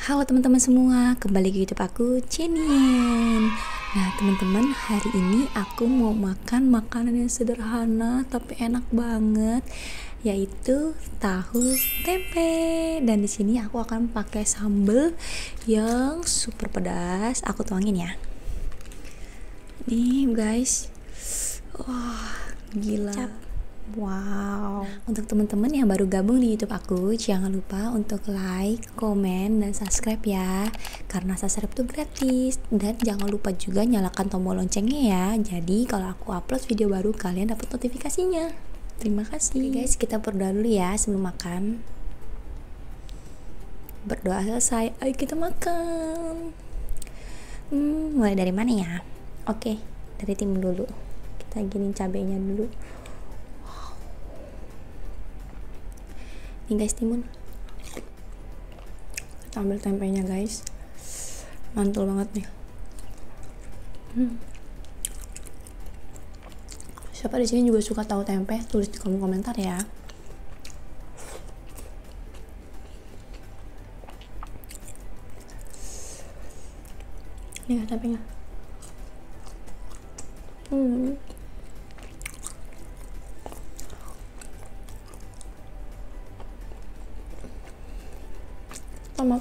Halo teman-teman semua, kembali ke YouTube aku, Cenien. Nah teman-teman, hari ini aku mau makan makanan yang sederhana tapi enak banget, yaitu tahu tempe. Dan di sini aku akan pakai sambal yang super pedas. Aku tuangin ya. Nih guys, wah gila. Wow. Untuk teman-teman yang baru gabung di YouTube aku, jangan lupa untuk like, komen, dan subscribe ya. Karena subscribe itu gratis. Dan jangan lupa juga nyalakan tombol loncengnya ya. Jadi kalau aku upload video baru, kalian dapat notifikasinya. Terima kasih. Oke guys, kita berdoa dulu ya sebelum makan. Berdoa selesai, ayo kita makan. Mulai dari mana ya? Oke, dari timun dulu. Kita gini cabenya dulu. Nih guys, timun. Kita ambil tempenya guys, mantul banget nih. Siapa di sini juga suka tahu tempe? Tulis di kolom komentar ya. Nih tempenya. Tomat.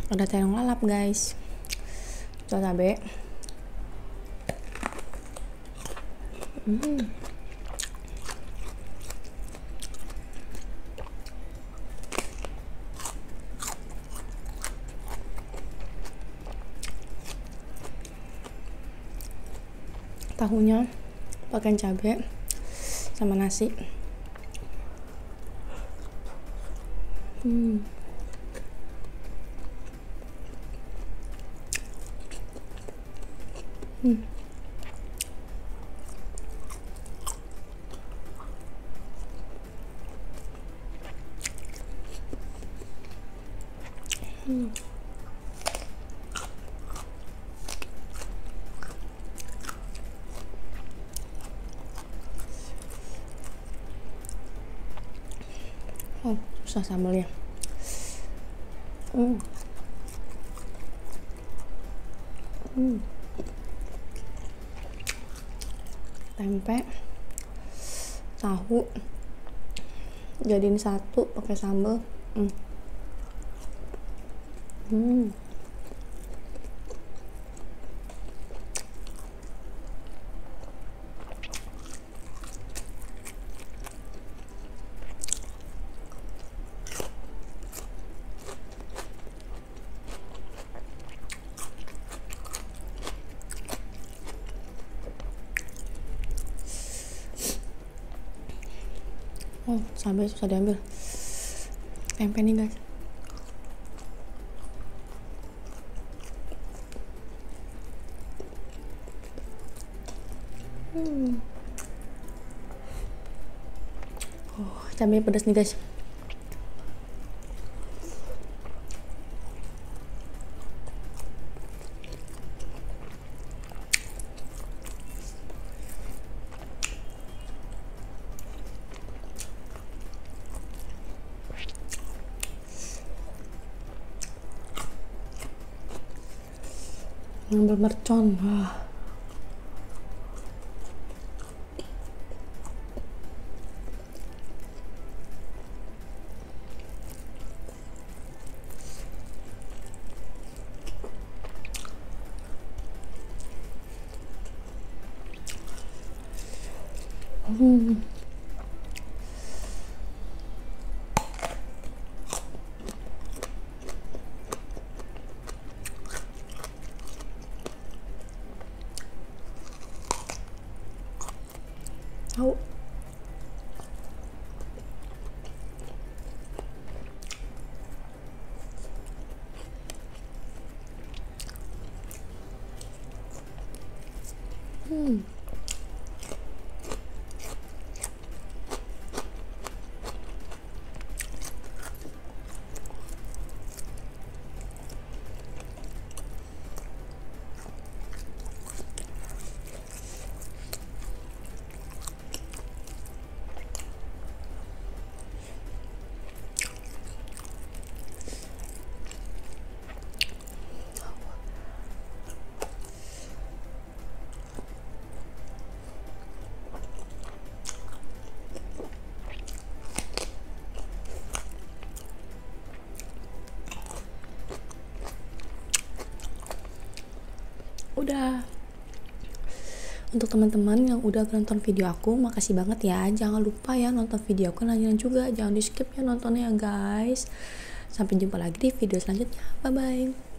Ada terong lalap guys. Cabai. Tahunya pakai cabai sama nasi. Oh, susah sambalnya. Tempe, tahu jadiin satu pakai sambal. Oh, sampai susah diambil. Tempe nih guys. Oh, cabai pedas nih guys. Ngambil mercon. Wah. Tahu. Dadah. Untuk teman-teman yang udah nonton video aku, makasih banget ya. Jangan lupa ya nonton video aku lanjutan juga. Jangan di skip ya nontonnya ya guys. Sampai jumpa lagi di video selanjutnya. Bye bye.